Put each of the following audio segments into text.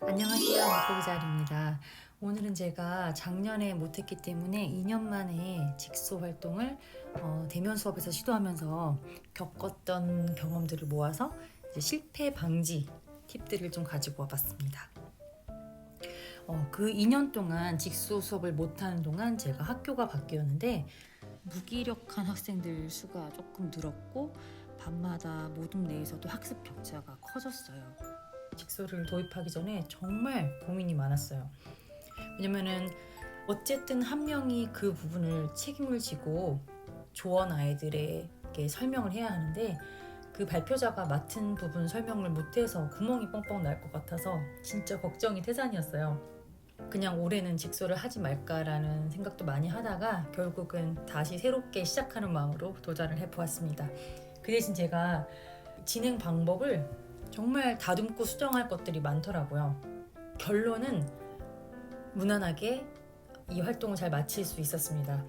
안녕하세요. 물고기자리입니다. 오늘은 제가 작년에 못했기 때문에 2년 만에 직소 활동을 대면 수업에서 시도하면서 겪었던 경험들을 모아서 이제 실패 방지 팁들을 좀 가지고 와봤습니다. 그 2년 동안 직소 수업을 못하는 동안 제가 학교가 바뀌었는데 무기력한 학생들 수가 조금 늘었고 밤마다 모둠 내에서도 학습 격차가 커졌어요. 직소를 도입하기 전에 정말 고민이 많았어요. 왜냐면은 어쨌든 한 명이 그 부분을 책임을 지고 조언 아이들에게 설명을 해야 하는데 그 발표자가 맡은 부분 설명을 못해서 구멍이 뻥뻥 날 것 같아서 진짜 걱정이 태산이었어요. 그냥 올해는 직소를 하지 말까라는 생각도 많이 하다가 결국은 다시 새롭게 시작하는 마음으로 도전을 해보았습니다. 그 대신 제가 진행 방법을 정말 다듬고 수정할 것들이 많더라고요. 결론은 무난하게 이 활동을 잘 마칠 수 있었습니다.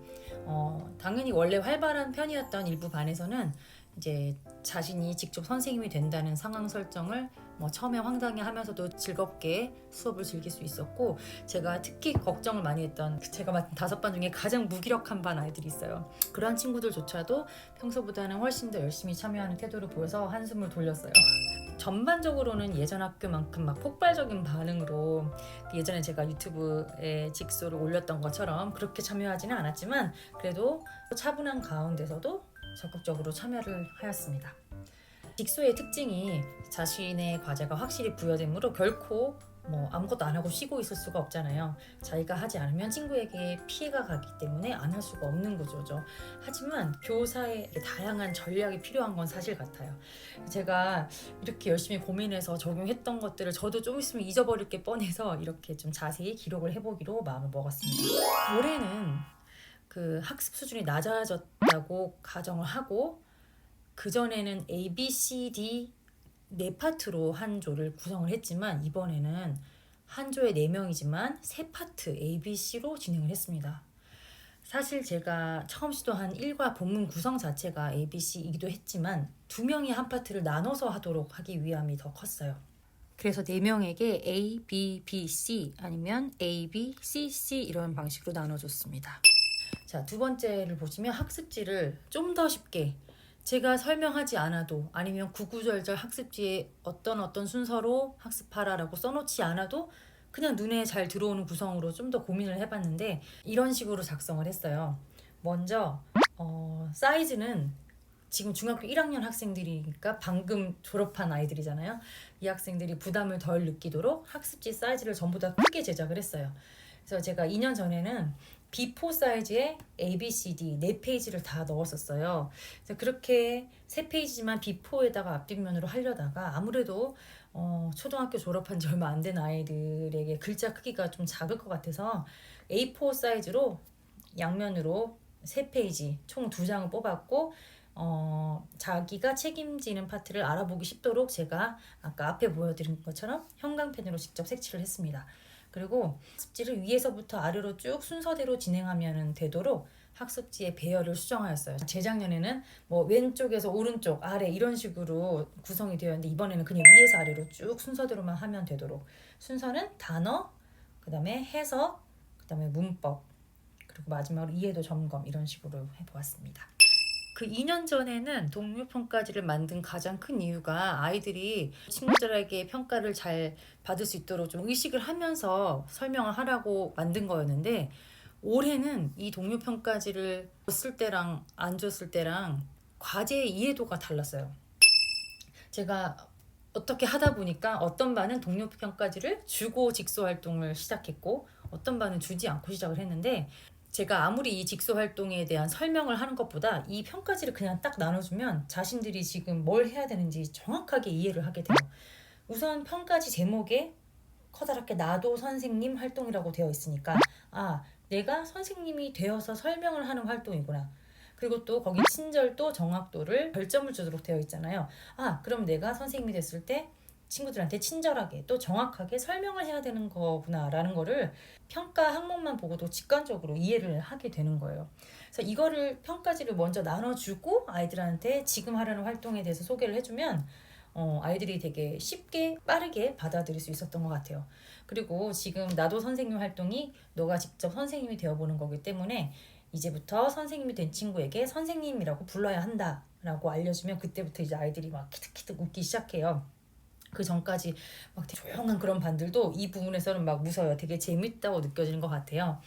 당연히 원래 활발한 편이었던 일부 반에서는 이제 자신이 직접 선생님이 된다는 상황 설정을 처음에 황당해 하면서도 즐겁게 수업을 즐길 수 있었고, 제가 특히 걱정을 많이 했던 제가 맡은 5반 중에 가장 무기력한 반 아이들이 있어요. 그러한 친구들조차도 평소보다는 훨씬 더 열심히 참여하는 태도를 보여서 한숨을 돌렸어요. 전반적으로는 예전 학교만큼 막 폭발적인 반응으로 예전에 제가 유튜브에 직소를 올렸던 것처럼 그렇게 참여하지는 않았지만 그래도 차분한 가운데서도 적극적으로 참여를 하였습니다. 직소의 특징이 자신의 과제가 확실히 부여되므로 결코 아무것도 안 하고 쉬고 있을 수가 없잖아요. 자기가 하지 않으면 친구에게 피해가 가기 때문에 안 할 수가 없는 구조죠. 하지만 교사의 다양한 전략이 필요한 건 사실 같아요. 제가 이렇게 열심히 고민해서 적용했던 것들을 저도 좀 있으면 잊어버릴 게 뻔해서 이렇게 좀 자세히 기록을 해보기로 마음을 먹었습니다. 올해는 그 학습 수준이 낮아졌다고 가정을 하고 그전에는 A, B, C, D 4파트로 한 조를 구성을 했지만 이번에는 한 조에 4명이지만 3파트 A, B, C로 진행을 했습니다. 사실 제가 처음 시도한 1과 본문 구성 자체가 A, B, C이기도 했지만 2명이 한 파트를 나눠서 하도록 하기 위함이 더 컸어요. 그래서 4명에게 A, B, B, C 아니면 A, B, C, C 이런 방식으로 나눠줬습니다. 자, 두 번째를 보시면 학습지를 좀 더 쉽게 제가 설명하지 않아도 아니면 구구절절 학습지에 어떤 순서로 학습하라라고 써놓지 않아도 그냥 눈에 잘 들어오는 구성으로 좀 더 고민을 해봤는데 이런 식으로 작성을 했어요. 먼저 사이즈는 지금 중학교 1학년 학생들이니까 방금 졸업한 아이들이잖아요. 이 학생들이 부담을 덜 느끼도록 학습지 사이즈를 전부 다 크게 제작을 했어요. 그래서 제가 2년 전에는 B4 사이즈의 A, B, C, D 4페이지를 다 넣었었어요. 그래서 그렇게 3페이지지만 B4에다가 앞뒷면으로 하려다가 아무래도 초등학교 졸업한 지 얼마 안 된 아이들에게 글자 크기가 좀 작을 것 같아서 A4 사이즈로 양면으로 3페이지 총 2장을 뽑았고 자기가 책임지는 파트를 알아보기 쉽도록 제가 아까 앞에 보여드린 것처럼 형광펜으로 직접 색칠을 했습니다. 그리고 학습지를 위에서부터 아래로 쭉 순서대로 진행하면 되도록 학습지의 배열을 수정하였어요. 재작년에는 왼쪽에서 오른쪽, 아래 이런 식으로 구성이 되어 있는데 이번에는 그냥 위에서 아래로 쭉 순서대로만 하면 되도록 순서는 단어, 그 다음에 해석, 그 다음에 문법, 그리고 마지막으로 이해도 점검 이런 식으로 해보았습니다. 그 2년 전에는 동료 평가지를 만든 가장 큰 이유가 아이들이 친구들에게 평가를 잘 받을 수 있도록 좀 의식을 하면서 설명을 하라고 만든 거였는데 올해는 이 동료 평가지를 줬을 때랑 안 줬을 때랑 과제의 이해도가 달랐어요. 제가 어떻게 하다 보니까 어떤 반은 동료 평가지를 주고 직소 활동을 시작했고 어떤 반은 주지 않고 시작을 했는데 제가 아무리 이 직소 활동에 대한 설명을 하는 것보다 이 평가지를 그냥 딱 나눠주면 자신들이 지금 뭘 해야 되는지 정확하게 이해를 하게 돼요. 우선 평가지 제목에 커다랗게 나도 선생님 활동이라고 되어 있으니까 내가 선생님이 되어서 설명을 하는 활동이구나. 그리고 또 거기 친절도 정확도를 별점을 주도록 되어 있잖아요. 그럼 내가 선생님이 됐을 때 친구들한테 친절하게 또 정확하게 설명을 해야 되는 거구나라는 거를 평가 항목만 보고도 직관적으로 이해를 하게 되는 거예요. 그래서 이거를 평가지를 먼저 나눠주고 아이들한테 지금 하려는 활동에 대해서 소개를 해주면 아이들이 되게 쉽게 빠르게 받아들일 수 있었던 것 같아요. 그리고 지금 나도 선생님 활동이 너가 직접 선생님이 되어보는 거기 때문에 이제부터 선생님이 된 친구에게 선생님이라고 불러야 한다라고 알려주면 그때부터 이제 아이들이 막 키득키득 웃기 시작해요. 그 전까지 막 되게 조용한 그런 반들도 이 부분에서는 막 웃어요. 되게 재밌다고 느껴지는 것 같아요.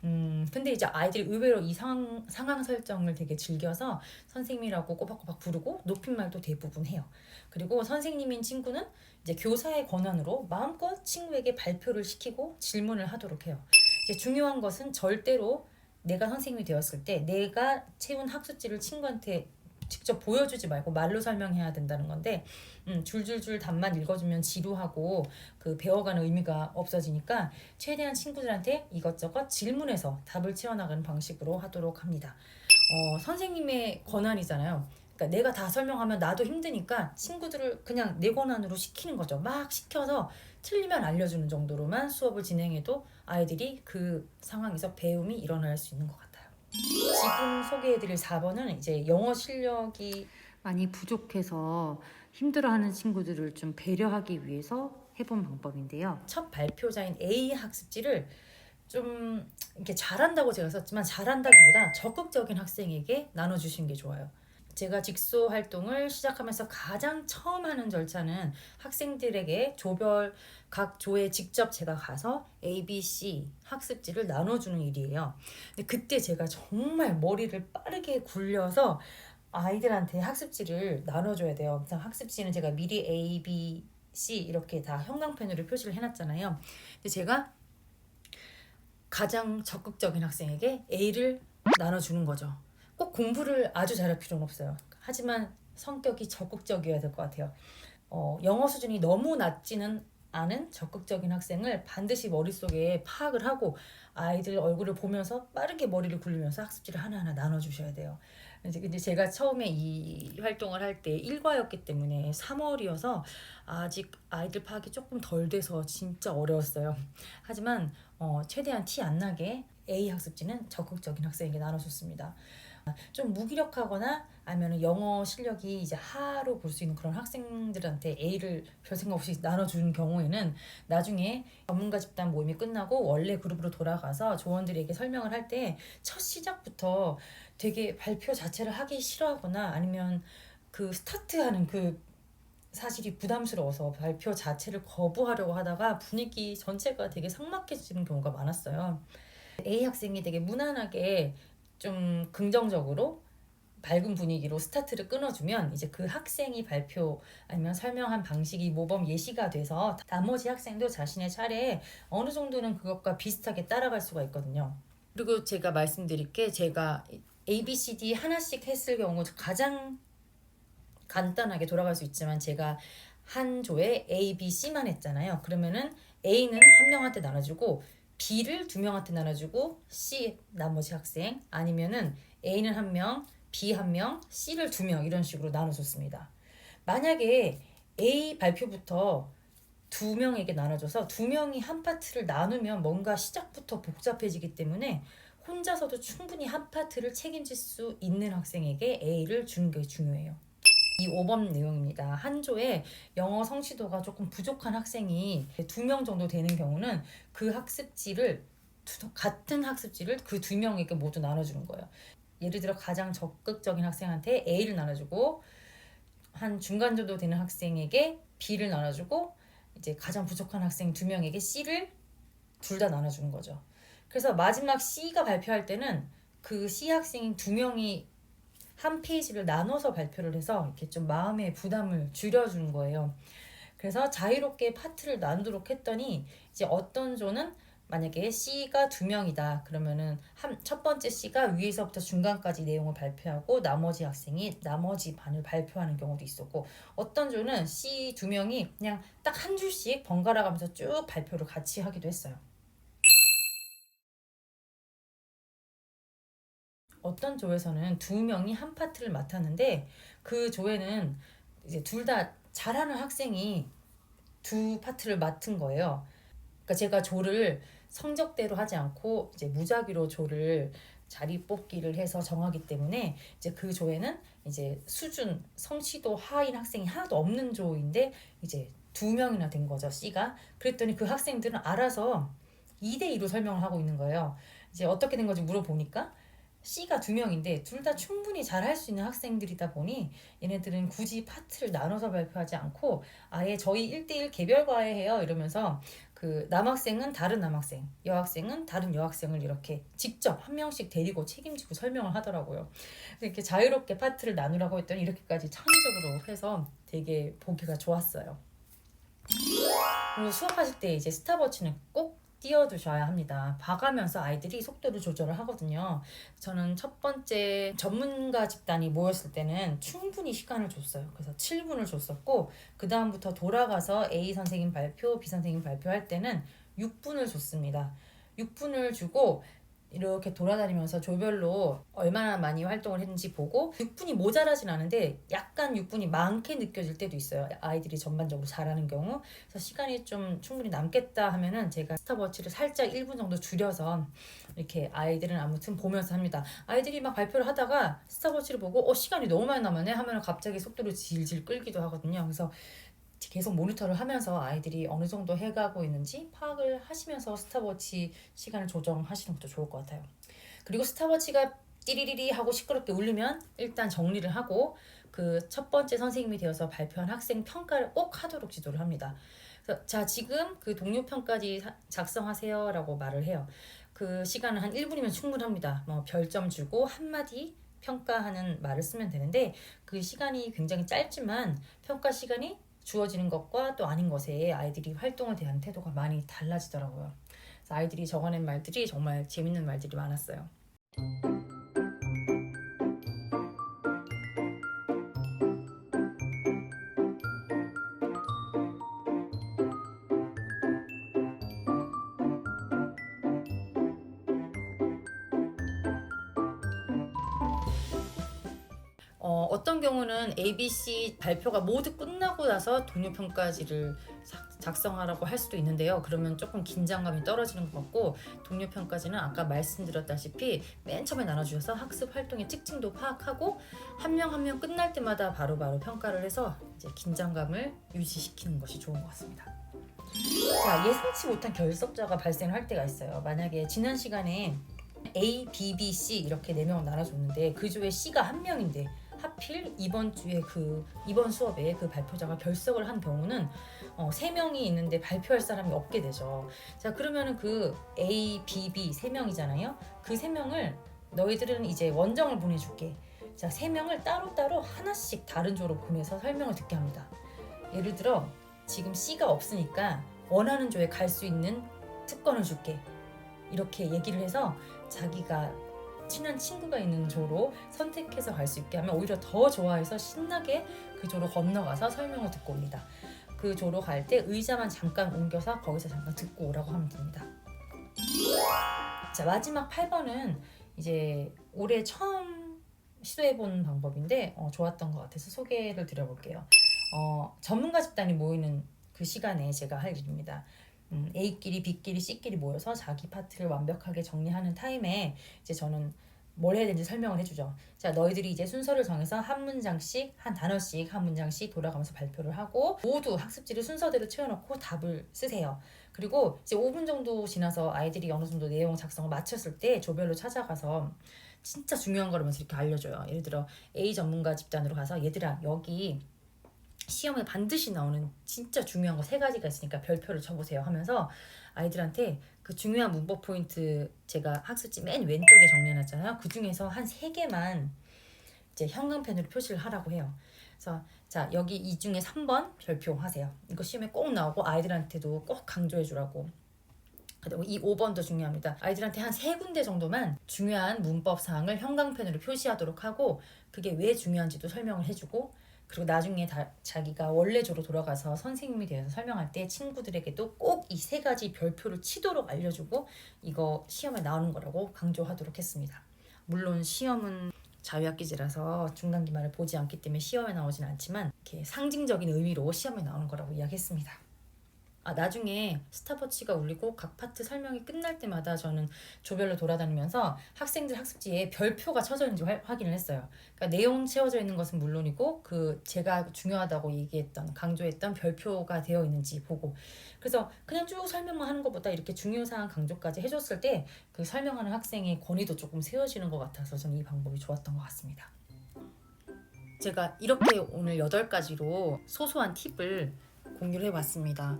근데 이제 아이들이 의외로 이 상황 설정을 되게 즐겨서 선생님이라고 꼬박꼬박 부르고 높임말도 대부분 해요. 그리고 선생님인 친구는 이제 교사의 권한으로 마음껏 친구에게 발표를 시키고 질문을 하도록 해요. 이제 중요한 것은 절대로 내가 선생님이 되었을 때 내가 채운 학습지를 친구한테 직접 보여주지 말고 말로 설명해야 된다는 건데 줄줄줄 답만 읽어주면 지루하고 그 배워가는 의미가 없어지니까 최대한 친구들한테 이것저것 질문해서 답을 채워나가는 방식으로 하도록 합니다. 선생님의 권한이잖아요. 그러니까 내가 다 설명하면 나도 힘드니까 친구들을 그냥 내 권한으로 시키는 거죠. 막 시켜서 틀리면 알려주는 정도로만 수업을 진행해도 아이들이 그 상황에서 배움이 일어날 수 있는 것 같아요. 지금 소개해드릴 4번은 이제 영어 실력이 많이 부족해서 힘들어하는 친구들을 좀 배려하기 위해서 해본 방법인데요. 첫 발표자인 A 학습지를 좀 이렇게 잘한다고 제가 썼지만 잘한다기보다 적극적인 학생에게 나눠주시는 게 좋아요. 제가 직소 활동을 시작하면서 가장 처음 하는 절차는 학생들에게 조별 각 조에 직접 제가 가서 A, B, C 학습지를 나눠주는 일이에요. 근데 그때 제가 정말 머리를 빠르게 굴려서 아이들한테 학습지를 나눠줘야 돼요. 그래서 학습지는 제가 미리 A, B, C 이렇게 다 형광펜으로 표시를 해놨잖아요. 근데 제가 가장 적극적인 학생에게 A를 나눠주는 거죠. 꼭 공부를 아주 잘할 필요는 없어요. 하지만 성격이 적극적이어야 될 것 같아요. 영어 수준이 너무 낮지는 않은 적극적인 학생을 반드시 머릿속에 파악을 하고 아이들 얼굴을 보면서 빠르게 머리를 굴리면서 학습지를 하나하나 나눠주셔야 돼요. 근데 제가 처음에 이 활동을 할 때 일과였기 때문에 3월이어서 아직 아이들 파악이 조금 덜 돼서 진짜 어려웠어요. 하지만 최대한 티 안 나게 A 학습지는 적극적인 학생에게 나눠줬습니다. 좀 무기력하거나 아니면 영어 실력이 이제 하로 볼 수 있는 그런 학생들한테 A를 별 생각 없이 나눠주는 경우에는 나중에 전문가 집단 모임이 끝나고 원래 그룹으로 돌아가서 조원들에게 설명을 할 때 첫 시작부터 되게 발표 자체를 하기 싫어하거나 아니면 그 스타트하는 그 사실이 부담스러워서 발표 자체를 거부하려고 하다가 분위기 전체가 되게 삭막해지는 경우가 많았어요. A 학생이 되게 무난하게 좀 긍정적으로 밝은 분위기로 스타트를 끊어주면 이제 그 학생이 발표 아니면 설명한 방식이 모범 예시가 돼서 나머지 학생도 자신의 차례에 어느 정도는 그것과 비슷하게 따라갈 수가 있거든요. 그리고 제가 말씀드릴 게 제가 A, B, C, D 하나씩 했을 경우 가장 간단하게 돌아갈 수 있지만 제가 한 조에 A, B, C만 했잖아요. 그러면은 A는 한 명한테 나눠주고 B를 두 명한테 나눠주고 C 나머지 학생 아니면은 A는 한 명, B 한 명, C를 두 명 이런 식으로 나눠줬습니다. 만약에 A 발표부터 두 명에게 나눠줘서 두 명이 한 파트를 나누면 뭔가 시작부터 복잡해지기 때문에 혼자서도 충분히 한 파트를 책임질 수 있는 학생에게 A를 주는 게 중요해요. 이 5번 내용입니다. 한 조에 영어 성취도가 조금 부족한 학생이 2명 정도 되는 경우는 그 학습지를 같은 학습지를 그 2명에게 모두 나눠주는 거예요. 예를 들어 가장 적극적인 학생한테 A를 나눠주고 한 중간 정도 되는 학생에게 B를 나눠주고 이제 가장 부족한 학생 2명에게 C를 둘 다 나눠주는 거죠. 그래서 마지막 C가 발표할 때는 그 C 학생 2명이 한 페이지를 나눠서 발표를 해서 이렇게 좀 마음의 부담을 줄여주는 거예요. 그래서 자유롭게 파트를 나누도록 했더니 이제 어떤 조는 만약에 C가 2명이다 그러면은 첫 번째 C가 위에서부터 중간까지 내용을 발표하고 나머지 학생이 나머지 반을 발표하는 경우도 있었고 어떤 조는 C 2명이 그냥 딱 한 줄씩 번갈아 가면서 쭉 발표를 같이 하기도 했어요. 어떤 조에서는 2명이 한 파트를 맡았는데 그 조에는 이제 둘 다 잘하는 학생이 두 파트를 맡은 거예요. 그러니까 제가 조를 성적대로 하지 않고 이제 무작위로 조를 자리 뽑기를 해서 정하기 때문에 이제 그 조에는 이제 수준 성취도 하인 학생이 하나도 없는 조인데 이제 2명이나 된 거죠, C가. 그랬더니 그 학생들은 알아서 2대2로 설명을 하고 있는 거예요. 이제 어떻게 된 건지 물어보니까 C가 2명인데 둘 다 충분히 잘할 수 있는 학생들이다 보니 얘네들은 굳이 파트를 나눠서 발표하지 않고 아예 저희 1대1 개별 과외해요 이러면서 그 남학생은 다른 남학생, 여학생은 다른 여학생을 이렇게 직접 한 명씩 데리고 책임지고 설명을 하더라고요. 이렇게 자유롭게 파트를 나누라고 했더니 이렇게까지 창의적으로 해서 되게 보기가 좋았어요. 그리고 수업하실 때 이제 스탑워치는 꼭 띄워두셔야 합니다. 봐가면서 아이들이 속도를 조절을 하거든요. 저는 첫 번째 전문가 집단이 모였을 때는 충분히 시간을 줬어요. 그래서 7분을 줬었고 그 다음부터 돌아가서 A 선생님 발표, B 선생님 발표할 때는 6분을 줬습니다. 6분을 주고 이렇게 돌아다니면서 조별로 얼마나 많이 활동을 했는지 보고 6분이 모자라진 않은데 약간 6분이 많게 느껴질 때도 있어요. 아이들이 전반적으로 잘하는 경우. 그래서 시간이 좀 충분히 남겠다 하면은 제가 스탑워치를 살짝 1분 정도 줄여서 이렇게 아이들은 아무튼 보면서 합니다. 아이들이 막 발표를 하다가 스탑워치를 보고 시간이 너무 많이 남았네 하면 갑자기 속도를 질질 끌기도 하거든요. 그래서 계속 모니터를 하면서 아이들이 어느 정도 해가고 있는지 파악을 하시면서 스탑워치 시간을 조정하시는 것도 좋을 것 같아요. 그리고 스탑워치가 띠리리리 하고 시끄럽게 울리면 일단 정리를 하고 그 첫 번째 선생님이 되어서 발표한 학생 평가를 꼭 하도록 지도를 합니다. 그래서 자, 지금 그 동료 평가지 작성하세요 라고 말을 해요. 그 시간은 한 1분이면 충분합니다. 뭐 별점 주고 한마디 평가하는 말을 쓰면 되는데 그 시간이 굉장히 짧지만 평가 시간이 주어지는 것과 또 아닌 것에 아이들이 활동을 대한 태도가 많이 달라지더라고요. 그래서 아이들이 적어낸 말들이 정말 재밌는 말들이 많았어요. 어떤 경우는 ABC 발표가 모두 끝나고 나서 동료 평가지를 작성하라고 할 수도 있는데요. 그러면 조금 긴장감이 떨어지는 것 같고 동료 평가지는 아까 말씀드렸다시피 맨 처음에 나눠주셔서 학습 활동의 특징도 파악하고 한 명 한 명 끝날 때마다 바로바로 평가를 해서 이제 긴장감을 유지시키는 것이 좋은 것 같습니다. 자, 예상치 못한 결석자가 발생할 때가 있어요. 만약에 지난 시간에 A, B, B, C 이렇게 4명을 나눠줬는데 그 조에 C가 1명인데 하필 이번 수업에 그 발표자가 결석을 한 경우는 3명이 있는데 발표할 사람이 없게 되죠. 자, 그러면은 그 A, B, B 3명이잖아요. 그 3명을 너희들은 이제 원정을 보내줄게. 자, 3명을 따로따로 하나씩 다른 조로 보내서 설명을 듣게 합니다. 예를 들어 지금 C가 없으니까 원하는 조에 갈 수 있는 특권을 줄게. 이렇게 얘기를 해서 자기가 친한 친구가 있는 조로 선택해서 갈 수 있게 하면 오히려 더 좋아해서 신나게 그 조로 건너가서 설명을 듣고 옵니다. 그 조로 갈 때 의자만 잠깐 옮겨서 거기서 잠깐 듣고 오라고 하면 됩니다. 자, 마지막 8번은 이제 올해 처음 시도해본 방법인데 좋았던 것 같아서 소개를 드려볼게요. 전문가 집단이 모이는 그 시간에 제가 할 일입니다. A끼리 B끼리 C끼리 모여서 자기 파트를 완벽하게 정리하는 타임에 이제 저는 뭘 해야 되는지 설명을 해주죠. 자, 너희들이 이제 순서를 정해서 한 문장씩, 한 단어씩, 한 문장씩 돌아가면서 발표를 하고 모두 학습지를 순서대로 채워놓고 답을 쓰세요. 그리고 이제 5분 정도 지나서 아이들이 어느 정도 내용 작성을 마쳤을 때 조별로 찾아가서 진짜 중요한 거라면서 이렇게 알려줘요. 예를 들어 A 전문가 집단으로 가서 얘들아 여기 시험에 반드시 나오는 진짜 중요한 거 3가지가 있으니까 별표를 쳐보세요 하면서 아이들한테 그 중요한 문법 포인트 제가 학습지 맨 왼쪽에 정리해놨잖아요. 그 중에서 한 3개만 이제 형광펜으로 표시를 하라고 해요. 그래서 자, 여기 이 중에 3번 별표 하세요. 이거 시험에 꼭 나오고 아이들한테도 꼭 강조해 주라고. 그리고 이 5번도 중요합니다. 아이들한테 한 3군데 정도만 중요한 문법 사항을 형광펜으로 표시하도록 하고 그게 왜 중요한지도 설명을 해주고 그리고 나중에 자기가 원래조로 돌아가서 선생님이 되어서 설명할 때 친구들에게도 꼭 이 3가지 별표를 치도록 알려주고 이거 시험에 나오는 거라고 강조하도록 했습니다. 물론 시험은 자유학기제라서 중간기말을 보지 않기 때문에 시험에 나오진 않지만 이렇게 상징적인 의미로 시험에 나오는 거라고 이야기했습니다. 나중에 스탑워치가 울리고 각 파트 설명이 끝날 때마다 저는 조별로 돌아다니면서 학생들 학습지에 별표가 쳐져 있는지 확인을 했어요. 그러니까 내용 채워져 있는 것은 물론이고 그 제가 중요하다고 얘기했던 강조했던 별표가 되어 있는지 보고, 그래서 그냥 쭉 설명만 하는 것보다 이렇게 중요사항 강조까지 해줬을 때 그 설명하는 학생의 권위도 조금 세워지는 것 같아서 저는 이 방법이 좋았던 것 같습니다. 제가 이렇게 오늘 8가지로 소소한 팁을 공유를 해봤습니다.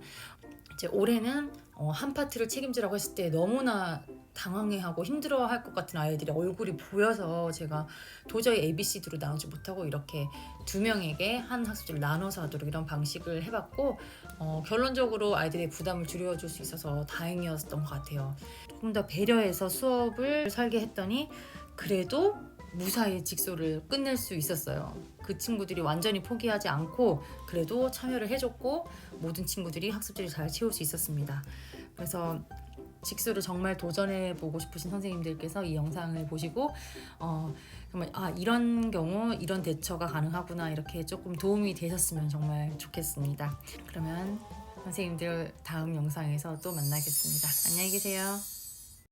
이제 올해는 한 파트를 책임지라고 했을 때 너무나 당황해하고 힘들어할 것 같은 아이들의 얼굴이 보여서 제가 도저히 ABCD로 나오지 못하고 이렇게 2명에게 한 학습지를 나눠서 하도록 이런 방식을 해봤고, 결론적으로 아이들의 부담을 줄여줄 수 있어서 다행이었던 것 같아요. 조금 더 배려해서 수업을 설계했더니 그래도 무사히 직소를 끝낼 수 있었어요. 그 친구들이 완전히 포기하지 않고 그래도 참여를 해줬고 모든 친구들이 학습지를 잘 채울 수 있었습니다. 그래서 직소를 정말 도전해보고 싶으신 선생님들께서 이 영상을 보시고 정말 이런 경우 이런 대처가 가능하구나 이렇게 조금 도움이 되셨으면 정말 좋겠습니다. 그러면 선생님들 다음 영상에서 또 만나겠습니다. 안녕히 계세요.